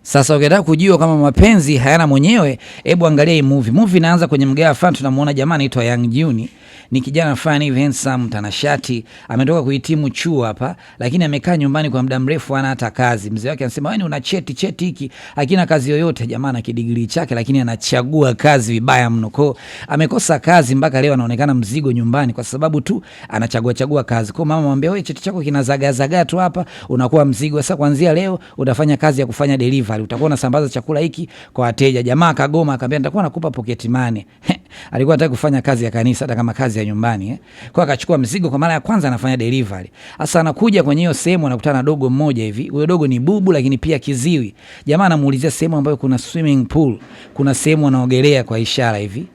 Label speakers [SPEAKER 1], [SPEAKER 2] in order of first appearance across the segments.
[SPEAKER 1] Sasa ukitaka kujua kama mapenzi hayana mwenyewe, hebu angalia hii movie. Movie inaanza kwenye mgawa fulani, tunamuona jamaa anaitwa Yang Juni. Ni kijana fulani hivi handsome, mtanashati, ametoka kuhitimu chuo hapa, lakini amekaa nyumbani kwa muda mrefu, hana hata kazi. Mzee wake anasema, "Wewe una cheti hiki, hakina kazi yoyote." Jamaa ana kidigrii chake, lakini anachagua kazi vibaya mno. Kwa amekosa kazi mpaka leo anaonekana mzigo nyumbani kwa sababu tu anachagua kazi. Kwa mama anamwambia, "Wewe cheti chako kinazagaa tu hapa, unakuwa mzigo. Sasa kuanzia leo utafanya kazi ya kufanya delivery. Utakuwa unasambaza chakula hiki kwa wateja." Jamaa akagoma, akamwambia, "Nitakuwa nakupa pocket money." Alikuwa anataka kufanya kazi ya kanisa hata kama kazi ya nyumbani. Kwa akachukua mzigo, kwa mara ya kwanza anafanya delivery. Sasa anakuja kwenye hiyo sehemu, anakutana na dogo mmoja hivi. Huyo dogo ni bubu lakini pia kiziwi. Jamaa anamuulizia sehemu ambayo kuna swimming pool, kuna sehemu anaogelea kwa ishara hivi.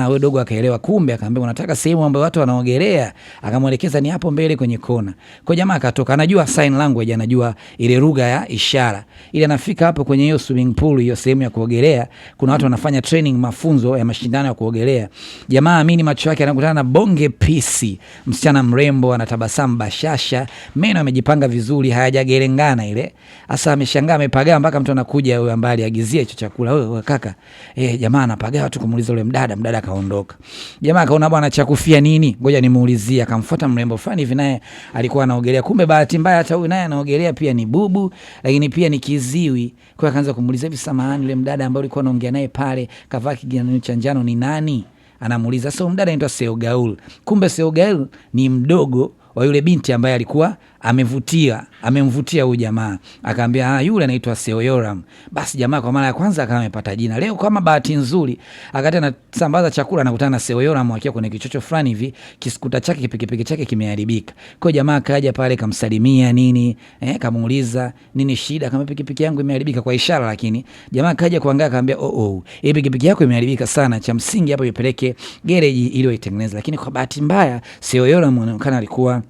[SPEAKER 1] Huyo dogo akaelewa, kumbe akamwambia, "Unataka sehemu ambayo watu wanaogelea?" Akamwelekeza, "Ni hapo mbele kwenye kona." Kwa jamaa akatoka, anajua sign language, anajua ile lugha ya ishara. Ile anafika hapo kwenye hiyo swimming pool, hiyo sehemu ya kuogelea, kuna watu wanafanya training, mafunzo ya mashindano ya kuogelea. Jamaa amini macho yake, anakutana na bonge pisi, msichana mrembo, anatabasamu bashasha, meno yamejipanga vizuri, hayajagerengana ile. Sasa ameshangaa, amepagaa mpaka mtu anakuja huyo ambaye aliagizia hicho chakula. "Wewe kaka." Jamaa anapagaa tu kumuuliza yule mdada akaondoka. Jamaa akaona, bwana cha kufia nini? Ngoja nimuulizie. Akamfuata mrembo fulani hivi, naye alikuwa anaogelea. Kumbe bahati mbaya hata huyu naye anaogelea pia, ni bubu lakini pia ni kiziwi. Kwa akaanza kumuuliza, "Hivi samahani, yule mdada ambaye ulikuwa unaongea naye pale kavaa kigani cha njano ni nani?" Anamuuliza. So mdada anaitwa Seogaul. Kumbe Seogaul ni mdogo wa yule binti ambaye alikuwa amemvutia huyu jamaa. Akaambia, "Yule anaitwa Seoyoram." Basi jamaa kwa mara ya kwanza akawa amepata jina. Leo kama bahati nzuri akati anasambaza chakula, anakutana na Seoyoram akiwa kwenye kichocho fulani hivi, kiskuta chake pikipiki chake kimeharibika. Kwa jamaa akaja pale kamsalimia nini, kamuuliza, "Nini shida?" Kama pikipiki yangu imeharibika kwa ishara, lakini jamaa akaja kuangalia akamwambia, "Hii pikipiki yako imeharibika sana. Cha msingi hapo ipeleke gereji ili waitengeneze." Lakini kwa bahati mbaya Seoyoram anaonekana alikuwa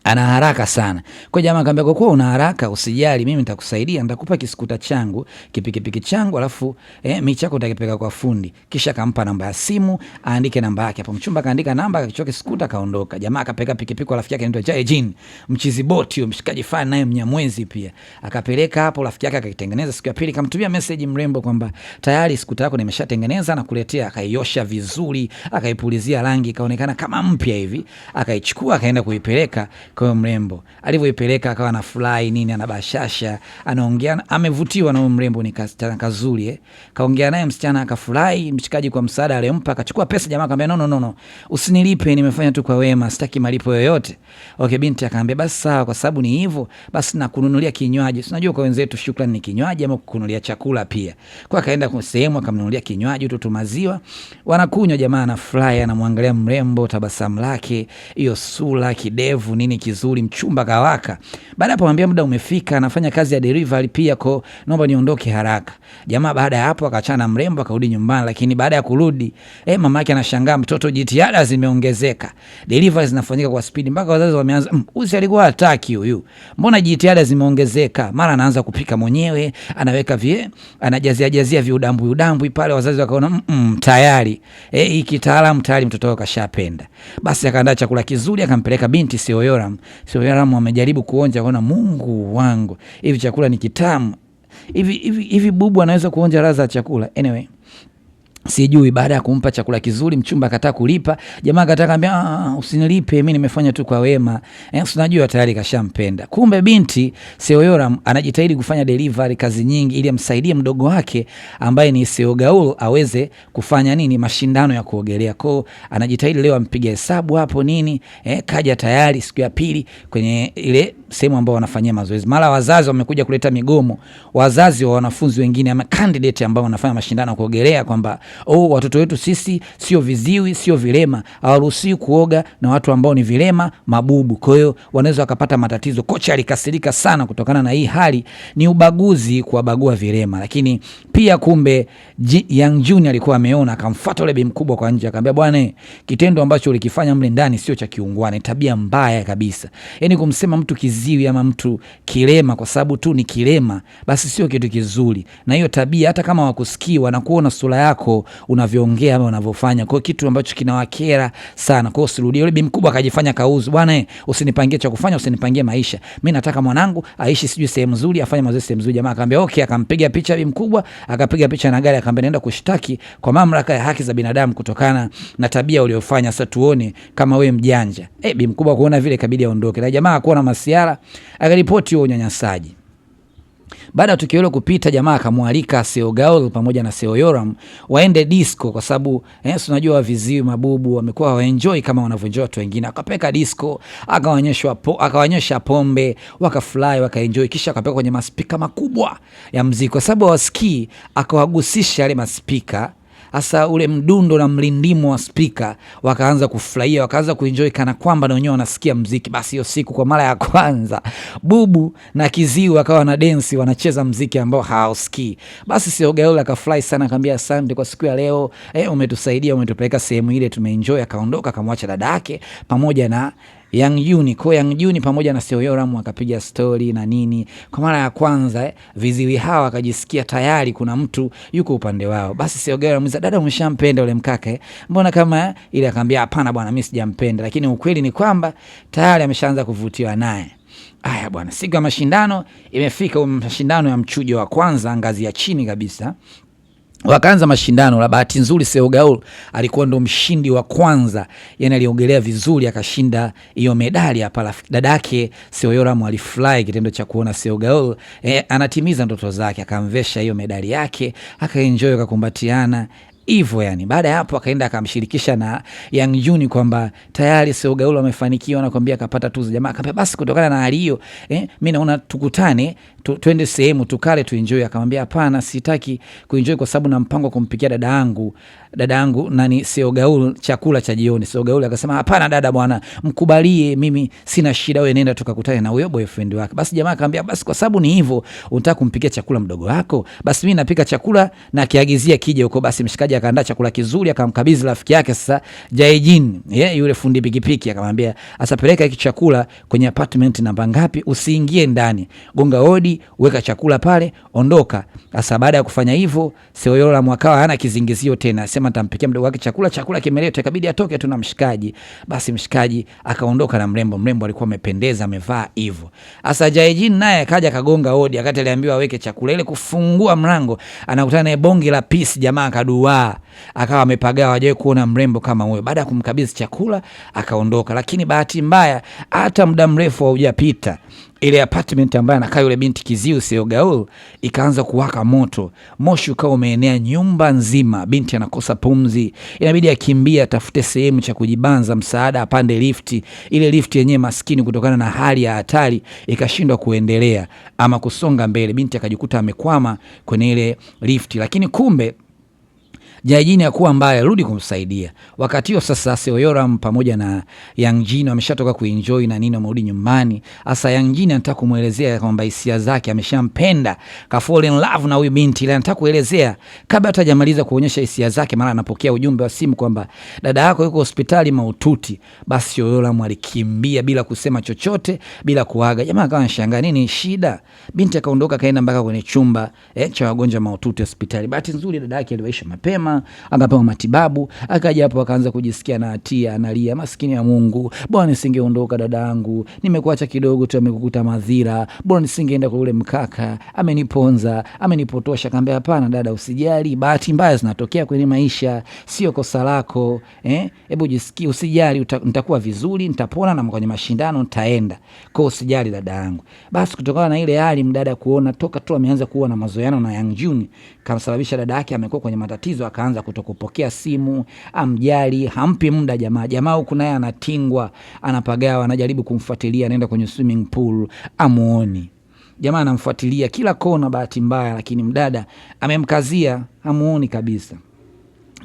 [SPEAKER 1] ana haraka sana. Kwa jamaa akamwambia, "Kwa kuwa una haraka usijali, mimi nitakusaidia, nitakupa kiskuta changu, kipikipiki changu, alafu mimi chako utakipeka kwa fundi." Kisha akampa namba ya simu, aandike namba yake. Hapo mchumba kaandika namba, akakichukua kiskuta kaondoka. Jamaa akapeleka pikipiki kwa rafiki yake anaitwa Jaejin, mchizi boti huyo, mshikaji fani naye Mnyamwezi pia. Akapeleka hapo, rafiki yake akitengeneza. Siku ya pili kamtumia message mrembo kwamba tayari skuta yako nimeshatengeneza na kuletea. Akaiosha vizuri, akaipulizia rangi, ikaonekana kama mpya hivi. Akaichukua akaenda kuipeleka kwa mrembo. Alivyoipeleka akawa na fly nini, anabashasha, anaongea, amevutiwa na huyo mrembo, ni kasichana kazuri Kaongea naye msichana akafurahi, mshikaji kwa msaada aliyompa, akachukua pesa. Jamaa akamwambia, "No, usinilipe, nimefanya tu kwa wema, sitaki malipo yoyote." Okay, binti akamwambia, "Basi sawa, kwa sababu ni hivyo, basi nakununulia kinywaji." Unajua kwa wenzetu shukrani ni kinywaji ama kukununulia chakula pia. Kwa akaenda kwa sehemu akamnunulia kinywaji tu maziwa. Wanakunywa, jamaa anafurahi, anamwangalia mrembo, tabasamu lake, hiyo sura, kidevu nini kizuri, mchumba kawaka. Baada hapo anambia, "Muda umefika, anafanya kazi ya delivery pia, kwa naomba niondoke haraka." Jamaa baada ya hapo akaachana na mrembo akarudi nyumbani, lakini baada ya kurudi mama yake anashangaa, mtoto jitihada zimeongezeka, delivery zinafanyika kwa speed mpaka wazazi wameanza, "Usi alikuwa hataki huyu, mbona jitihada zimeongezeka?" Mara anaanza kupika mwenyewe, anaweka anajazia viudambwi pale. Wazazi wakaona tayari hii kitaalamu tayari mtoto wake kashapenda. Basi akaandaa chakula kizuri akampeleka binti Seoyoram. Seoyoram amejaribu kuonja, akaona, "Mungu wangu, hivi chakula ni kitamu. Hivi bubu anaweza kuonja ladha ya chakula?" Anyway, sijui. Baada ya kumpa chakula kizuri, mchumba akataka kulipa. Jamaa akataka ambia, "Usinilipe, mimi nimefanya tu kwa wema." Unajua tayari kashampenda. Kumbe binti Seoyoram anajitahidi kufanya delivery, kazi nyingi, ili amsaidie mdogo wake ambaye ni Seogaul aweze kufanya nini, mashindano ya kuogelea. Kwa anajitahidi leo ampiga hesabu hapo nini, kaja tayari siku ya pili kwenye ile sehemu ambao wanafanyia mazoezi. Mara wazazi wamekuja kuleta migomo, wazazi wa wanafunzi wengine ama candidate ambao wanafanya mashindano ya kuogelea, kwamba watoto wetu sisi sio viziwi, sio vilema, hawaruhusiwi kuoga na watu ambao ni vilema, mabubu. Kwa hiyo wanaweza wakapata matatizo. Kocha alikasirika sana kutokana na hii hali, ni ubaguzi kuwabagua vilema. Lakini pia kumbe Yang Junior alikuwa ameona, akamfuata yule bi mkubwa kwa nje, akamwambia, "Bwana, kitendo ambacho ulikifanya mle ndani sio cha kiungwana, tabia mbaya kabisa. Yaani kumsema mtu kiziwi kiziwi ama mtu kilema kwa sababu tu ni kilema, basi sio kitu kizuri. Na hiyo tabia hata kama wakusikii wanakuona sura yako unavyoongea ama unavyofanya, kwa kitu ambacho kinawakera sana. Kwa hiyo usirudie. Yule bi mkubwa akajifanya kauzu, bwana usinipangie cha kufanya, usinipangie maisha, mimi nataka mwanangu aishi sijui sehemu nzuri, afanye mazoezi sehemu nzuri. Jamaa akamwambia okay, akampiga picha bi mkubwa, akapiga picha na gari, akamwambia nenda kushtaki kwa mamlaka ya haki za binadamu kutokana na tabia uliyofanya, sasa tuone kama wewe mjanja. Bi mkubwa kuona vile kabidi aondoke, na jamaa kuona masiara akaripoti huo unyanyasaji. Baada ya tukio hilo kupita, jamaa akamwalika Seo Gaul pamoja na Seo Yoram waende disco, kwa sababu unajua viziwi mabubu wamekuwa waenjoy kama wanavyoenjoy watu wengine. Akapeka disco, akawaonyesha pombe, wakafly, wakaenjoy, kisha akapeka kwenye maspika makubwa ya muziki, kwa sababu wasikii, akawagusisha yale maspika. Asa ule mdundo na mlindimo wa speaker, wakaanza kufurahia, wakaanza kuenjoy kana kwamba na wenyewe wanasikia muziki. Basi hiyo siku kwa mara ya kwanza bubu na kiziwi wakawa na dance, wanacheza muziki ambao hausikii. Basi Seo Gaul akafurahi sana, akamwambia asante kwa siku ya leo, umetusaidia, umetupeleka sehemu ile tumeenjoy. Akaondoka, akamwacha dada yake pamoja na Yang Juni. Kwa Yang Juni pamoja na Seo Yoram wakapiga story na nini. Kwa mara ya kwanza viziwi hawa wakajisikia tayari kuna mtu yuko upande wao. Basi Seo Yoram, dada umeshampenda yule mkaka mbona kama ile? Akamwambia hapana bwana, mimi sijampenda, lakini ukweli ni kwamba tayari ameshaanza kuvutiwa naye. Aya bwana, siku ya mashindano imefika, mashindano ya mchujo wa kwanza ngazi ya chini kabisa. Wakaanza mashindano. La bahati nzuri Seo Gaul alikuwa ndo mshindi wa kwanza, yani aliogelea vizuri akashinda hiyo medali hapa. Dadake Seo Yoram alifly kitendo cha kuona Seo Gaul anatimiza ndoto zake, akamvesha hiyo medali yake, akaenjoy, akakumbatiana hivyo yani. Baada ya hapo akaenda akamshirikisha na Yang Juni kwamba tayari Seo Gaul amefanikiwa, na kwambia akapata tuzo. Jamaa akamwambia basi kutokana na hali hiyo mimi naona tukutane twende sehemu tukale tuenjoy. Akamwambia hapana, sitaki kuenjoy kwa sababu na mpango kumpikia dada yangu nani Seo Gaul chakula cha jioni. Seo Gaul akasema hapana dada bwana, mkubalie, mimi sina shida, wewe nenda tukakutane na huyo boyfriend wake. Basi jamaa akamwambia basi kwa sababu ni hivyo unataka kumpikia chakula mdogo wako, basi mimi napika chakula na kiagizia kije huko. Basi mshikaji akaandaa chakula kizuri, akamkabidhi rafiki yake sasa Jaejin, yule fundi pikipiki, akamwambia asapeleka hiki chakula kwenye apartment namba ngapi, usiingie ndani, gonga hodi, weka chakula pale, ondoka. Sasa baada ya kufanya hivyo Seo Yoram akawa hana kizingizio tena, sema nitampikia mdogo wake chakula kimeleta, ikabidi atoke tu na mshikaji. Basi mshikaji akaondoka na mrembo alikuwa amependeza, amevaa hivyo. Sasa Jaejin naye akaja kagonga hodi, akati aliambiwa aweke chakula, ile kufungua mlango anakutana na bonge la pisi. Jamaa akadua, akawa amepagawa, hajawahi kuona mrembo kama huyo. Baada ya kumkabidhi chakula akaondoka, lakini bahati mbaya hata muda mrefu haujapita, ile apartment ambayo anakaa yule binti kiziwi Seo Gaul ikaanza kuwaka moto. Moshi ukawa umeenea nyumba nzima, binti anakosa pumzi, inabidi akimbia atafute sehemu cha kujibanza, msaada, apande lifti. Ile lifti yenyewe maskini kutokana na hali ya hatari ikashindwa kuendelea ama kusonga mbele, binti akajikuta amekwama kwenye ile lifti. Lakini kumbe Jaejin hakuwa mbaya, rudi kumsaidia. Wakati huo sasa Seo Yoram pamoja na Yang Jin wameshatoka kuenjoy na nini, wamerudi nyumbani. Sasa Yang Jin anataka kumuelezea kwamba hisia zake, ameshampenda, ka fall in love na huyu binti, ile anataka kuelezea. Kabla hata hajamaliza kuonyesha hisia zake, mara anapokea ujumbe wa simu kwamba dada yako yuko hospitali mahututi. Basi Seo Yoram alikimbia bila kusema chochote, bila kuaga. Jamaa akawa anashangaa nini shida. Binti akaondoka kaenda mpaka kwenye chumba cha wagonjwa mahututi hospitali. Bahati nzuri dada yake aliwaisha mapema, akapewa matibabu. Akaja hapo akaanza kujisikia na hatia, analia, maskini ya Mungu, bwana nisingeondoka dada yangu, nimekuacha kidogo tu, amekukuta madhira, bwana nisingeenda kwa ule mkaka, ameniponza, amenipotosha. Akamwambia hapana dada, usijali, bahati mbaya zinatokea kwenye maisha, sio kosa lako, hebu jisikie, usijali, nitakuwa vizuri, nitapona na kwenye mashindano nitaenda, kwa usijali dada yangu. Basi kutokana na ile hali mdada kuona toka tu ameanza kuwa na mazoeano na Yang Juni, kamsababisha dada yake amekuwa kwenye matatizo, akaanza kutokupokea simu, amjali, hampi muda jamaa huku naye anatingwa, anapagawa, anajaribu kumfuatilia, anaenda kwenye swimming pool, amuoni. Jamaa anamfuatilia kila kona, bahati mbaya, lakini mdada amemkazia, amuoni kabisa.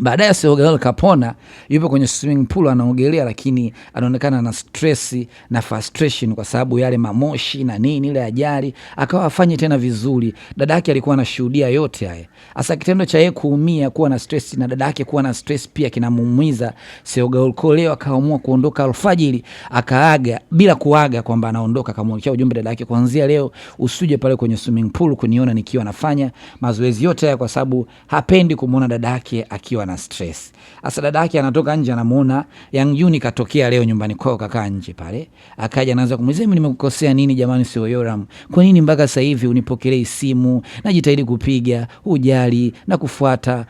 [SPEAKER 1] Baadaye Seogal kapona, yupo kwenye swimming pool anaogelea, lakini anaonekana na stress na frustration kwa sababu yale mamoshi na nini, ile ajali, akawa afanye tena vizuri. Dada yake alikuwa anashuhudia yote haya. Hasa kitendo cha yeye kuumia, kuwa na stress na dada yake kuwa na stress pia kinamuumiza Seogal. Kwa leo akaamua kuondoka alfajiri, akaaga bila kuaga kwamba anaondoka, akamwekea ujumbe dada yake, kuanzia leo usije pale kwenye swimming pool kuniona nikiwa nafanya mazoezi yote haya, kwa sababu hapendi kumuona dada yake akiwa na stress. Asa dada yake anatoka nje, anamuona Yang Juni katokea leo nyumbani kwao, kakaa nje pale. Akaja anaanza kumuuliza, mimi nimekukosea nini jamani Seoyoram? Kwa nini mpaka sasa hivi unipokelei simu? Najitahidi kupiga, hujali na kufuata,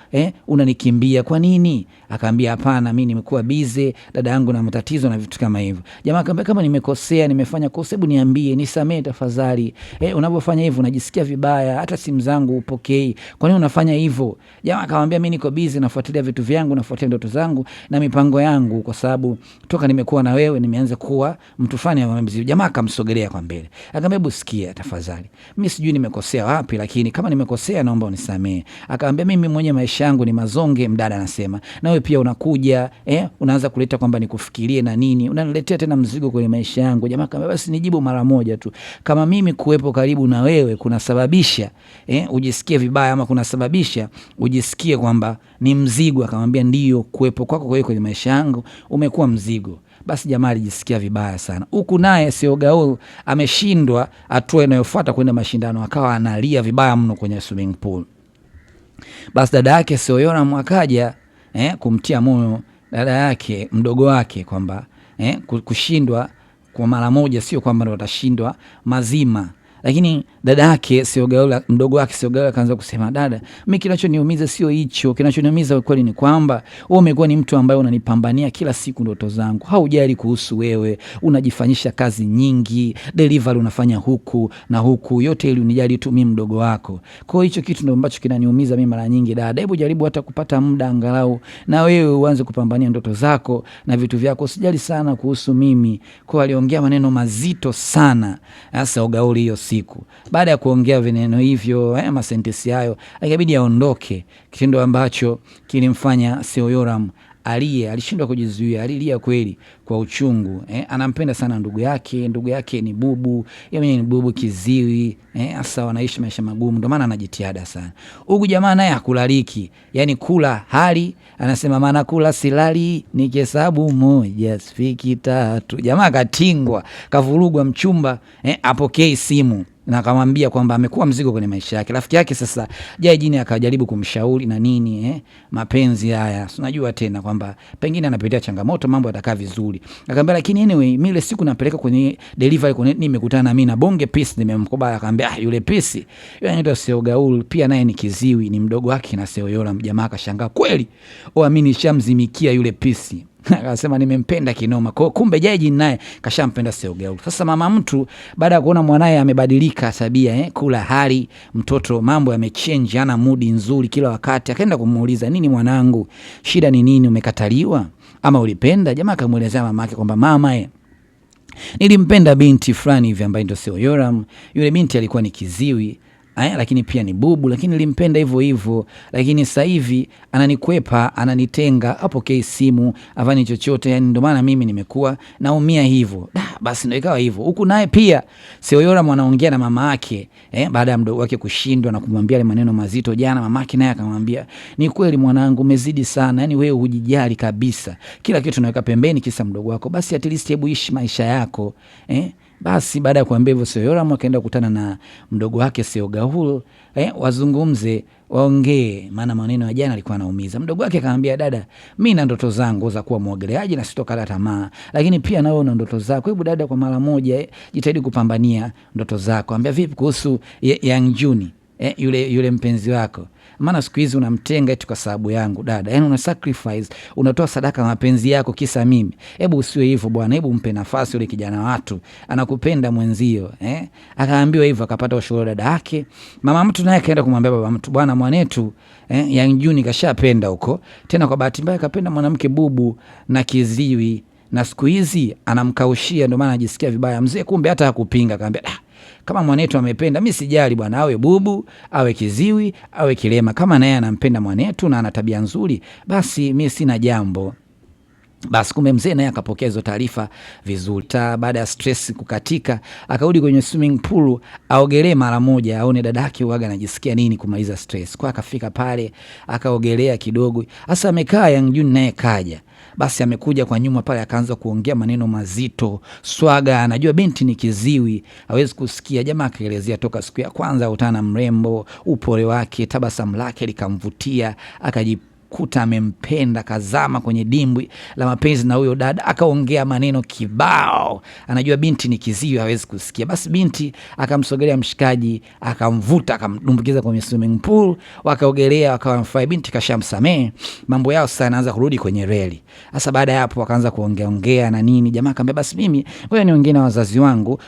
[SPEAKER 1] unanikimbia. Kwa nini? Akaambia hapana, mimi nimekuwa busy, dada yangu na matatizo na vitu kama hivyo. Jamaa akamwambia, kama nimekosea, nimefanya kosa, hebu niambie, nisamee tafadhali. Unapofanya hivyo najisikia vibaya, hata simu zangu upokei. Kwa nini unafanya hivyo? Jamaa akamwambia, mimi niko busy nafuatilia vitu vyangu, nafuatilia ndoto zangu na mipango yangu, kwa sababu toka nimekuwa na wewe nimeanza kuwa mtu fulani wa mzee. Jamaa akamsogelea kwa mbele, akamwambia, hebu sikia tafadhali, mimi sijui nimekosea wapi, lakini kama nimekosea naomba unisamee. Akamwambia, mimi mwenye maisha yangu ni mazonge. Mdada anasema, na wewe pia unakuja unaanza kuleta kwamba nikufikirie na nini, unaniletea tena mzigo kwenye maisha yangu. Jamaa akamwambia, basi nijibu mara moja tu, kama mimi kuwepo karibu na wewe kunasababisha ujisikie vibaya, ama kunasababisha ujisikie kwamba ni mzigo? Akamwambia, ndio, kuwepo kwako kwa hiyo kwenye maisha yangu umekuwa mzigo. Basi jamaa alijisikia vibaya sana. Huku naye Seogal ameshindwa hatua inayofuata kwenda mashindano, akawa analia vibaya mno kwenye swimming pool. Basi dada yake Seoyoram akaja kumtia moyo dada yake mdogo wake kwamba kushindwa kwa mara moja sio kwamba ndo watashindwa mazima. Lakini dada yake Seogal, mdogo wake Seogal, akaanza kusema, dada, mimi kinachoniumiza sio hicho. Kinachoniumiza kweli ni kwamba wewe umekuwa ni mtu ambaye unanipambania kila siku ndoto zangu. Haujali kuhusu wewe, unajifanyisha kazi nyingi, delivery unafanya huku na huku, yote ili unijali tu mimi mdogo wako. Kwa hiyo hicho kitu ndio ambacho kinaniumiza mimi mara nyingi. Dada, hebu jaribu hata kupata muda angalau na wewe uanze kupambania ndoto zako na vitu vyako, usijali sana kuhusu mimi. Kwa aliongea maneno mazito sana Seogal hiyo siku. Baada ya kuongea vineno hivyo, masentesi hayo, ikabidi aondoke, kitendo ambacho kilimfanya Seoyoram alishindwa kujizuia, alilia kweli kwa uchungu. Anampenda sana ndugu yake ni bubu, yeye ni bubu kiziwi, hasa wanaishi maisha magumu, ndio maana anajitihada sana. Huyu jamaa naye hakulaliki, yani kula hali, anasema maana kula silali, nikihesabu 1 sifiki 3. Jamaa katingwa, kavurugwa, mchumba apokei simu na akamwambia kwamba amekuwa mzigo kwenye maisha yake. Rafiki yake sasa Jae Jini akajaribu kumshauri na nini, mapenzi haya unajua tena kwamba pengine anapitia changamoto, mambo yatakaa vizuri. Akamwambia, lakini anyway, mimi ile siku napeleka kwenye delivery kwenye nimekutana na mimi na bonge Peace, nimemkubali. Akamwambia, yule Peace yule anaitwa Seogal, pia naye ni kiziwi, ni mdogo wake na Seoyoram. Jamaa akashangaa, kweli mimi shamzimikia yule Peace. Akasema nimempenda kinoma. Kwa kumbe Jae Jini naye kashampenda Seogal. Sasa mama mtu baada ya kuona mwanae amebadilika tabia, kula hali, mtoto mambo yamechange, ana mood nzuri kila wakati, akaenda kumuuliza, nini mwanangu, shida ni nini, umekataliwa ama ulipenda? Jamaa akamuelezea mama yake kwamba mama nilimpenda binti fulani hivi ambaye ndio Seoyoram. Yule binti alikuwa ni kiziwi, lakini pia ni bubu, lakini nilimpenda hivyo hivyo, lakini sasa hivi ananikwepa, ananitenga, apokei simu, afanye chochote, yani ndio maana mimi nimekuwa naumia hivyo. Basi ndio ikawa hivyo. Huku naye pia Seoyoram anaongea na mama yake baada ya mdogo wake kushindwa na kumwambia ile maneno mazito jana. Mama yake naye akamwambia, ni kweli mwanangu, umezidi sana, yani wewe hujijali kabisa, kila kitu unaweka pembeni kisa mdogo wako, basi at least hebu ishi maisha yako. Basi baada ya kuambia hivyo Seoyoram akaenda kukutana na mdogo wake Seogal, wazungumze, waongee, maana maneno ya jana alikuwa anaumiza. Mdogo wake akamwambia, dada, mimi na ndoto zangu za kuwa muogeleaji na sitokata tamaa, lakini pia nawe una ndoto zako. Hebu dada, kwa mara moja jitahidi kupambania ndoto zako. Ambia vipi kuhusu Yang Juni, yule mpenzi wako, maana siku hizi unamtenga eti kwa sababu yangu. Dada, yani una sacrifice, unatoa sadaka mapenzi yako kisa mimi. Hebu usiwe hivyo bwana, hebu mpe nafasi yule kijana, watu anakupenda mwenzio. Akaambiwa hivyo, akapata ushauri dada yake. Mama mtu naye kaenda kumwambia baba mtu, bwana mwanetu Yang Juni kashapenda huko, tena kwa bahati mbaya kapenda mwanamke bubu na kiziwi, na siku hizi anamkaushia, ndio maana anajisikia vibaya. Mzee kumbe hata hakupinga, akamwambia, kama mwanetu amependa, mimi sijali bwana, awe bubu, awe kiziwi, awe kilema, kama naye anampenda mwanetu na ana tabia nzuri, basi mimi sina jambo. Basi kumbe mzee naye akapokea hizo taarifa vizuri. Baada ya stress kukatika, akarudi kwenye swimming pool aogelee mara moja, aone dadake huaga anajisikia nini kumaliza stress. Kwa akafika pale akaogelea kidogo. Sasa amekaa Young Juni naye kaja. Basi amekuja kwa nyuma pale akaanza kuongea maneno mazito, swaga, anajua binti ni kiziwi, hawezi kusikia. Jamaa akaelezea toka siku ya kwanza utana mrembo, upole wake, tabasamu lake likamvutia, kuta amempenda, kazama kwenye dimbwi la mapenzi na huyo dada, akaongea maneno kibao, anajua binti ni kiziwi, hawezi kusikia. Basi binti akamsogelea mshikaji, akamvuta, akamdumbukiza kwenye swimming pool, wakaogelea, wakamfurahi. Binti kashamsamee, mambo yao sasa yanaanza kurudi kwenye reli. Sasa baada ya hapo wakaanza kuongea na nini. Jamaa akamwambia basi mimi wewe niongee na wazazi wangu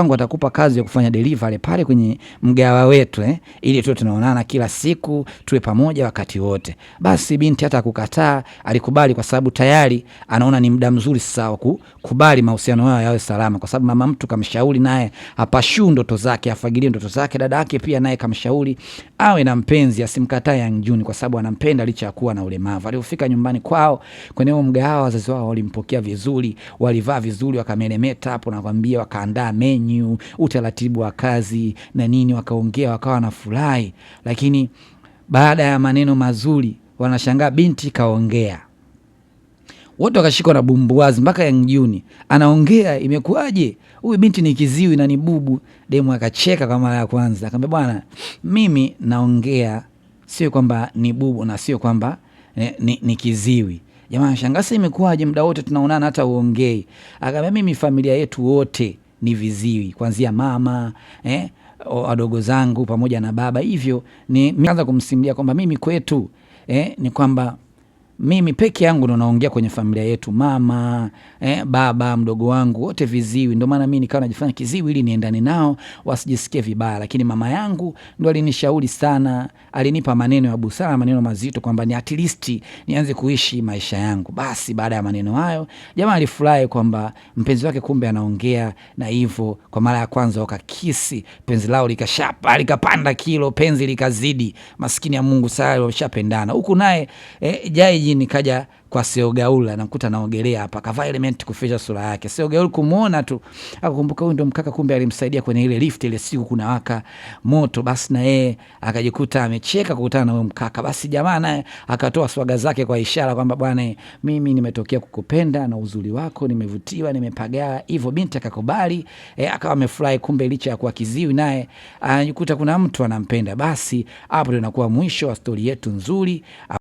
[SPEAKER 1] watakupa kazi ya kufanya delivery pale kwenye mgawa wetu ili tuwe tunaonana kila siku, tuwe pamoja wakati wote. Basi binti hata kukataa, alikubali kwa sababu tayari anaona ni muda mzuri sasa wa kukubali mahusiano yao yawe salama, kwa sababu mama mtu kamshauri naye hapashu ndoto zake, afagilie ndoto zake. Dada yake pia naye kamshauri awe na mpenzi, asimkatae Young Juni kwa sababu anampenda licha ya kuwa na ulemavu. Alipofika nyumbani kwao kwenye huo mgahawa, wazazi wao walimpokea vizuri, walivaa vizuri, wakamelemeta hapo na kwambia, wakaandaa menu, utaratibu wa kazi na nini, wakaongea, wakawa na furahi. Lakini baada ya maneno mazuri wanashangaa binti kaongea. Wote wakashikwa na bumbuazi, mpaka Young Juni anaongea, imekuaje? Huyu binti ni kiziwi na ni bubu. Demu akacheka kwa mara ya kwanza, akamwambia bwana, mimi naongea sio kwamba ni bubu na sio kwamba ni kiziwi. Jamaa anashangaa, sasa imekuaje, muda wote tunaonana hata uongei? Akamwambia mimi familia yetu wote ni viziwi, kuanzia mama wadogo zangu pamoja na baba. Hivyo nimeanza kumsimulia kwamba mimi kwetu ni kwamba mimi peke yangu ndo naongea kwenye familia yetu, mama baba, mdogo wangu wote viziwi. Ndio maana mimi nikawa najifanya kiziwi ili niendane nao wasijisikie vibaya. Lakini mama yangu ndo alinishauri sana, alinipa maneno ya busara, maneno mazito kwamba ni at least nianze kuishi maisha yangu. Basi baada ya maneno hayo jamaa alifurahi kwamba mpenzi wake kumbe anaongea, na hivyo kwa mara ya kwanza wakakisi, penzi lao likashapa, likapanda kilo, penzi likazidi. Maskini ya Mungu sasa wameshapendana. Huku naye Jaiji nikaja kwa Seogaula, namkuta naogelea hapa, kavaa element kuficha sura yake. Seogaula kumuona tu akakumbuka huyu ndo mkaka kumbe alimsaidia kwenye ile lift ile siku kuna waka moto. Basi na yeye akajikuta amecheka kukutana na huyo mkaka. Basi jamaa naye akatoa swaga zake kwa ishara kwamba bwana, mimi nimetokea kukupenda na uzuri wako, nimevutiwa, nimepagaa. Hivyo binti akakubali, akawa amefurahi. Kumbe licha ya kuwa kiziwi naye anajikuta kuna mtu anampenda. Basi hapo ndio inakuwa mwisho wa story yetu nzuri.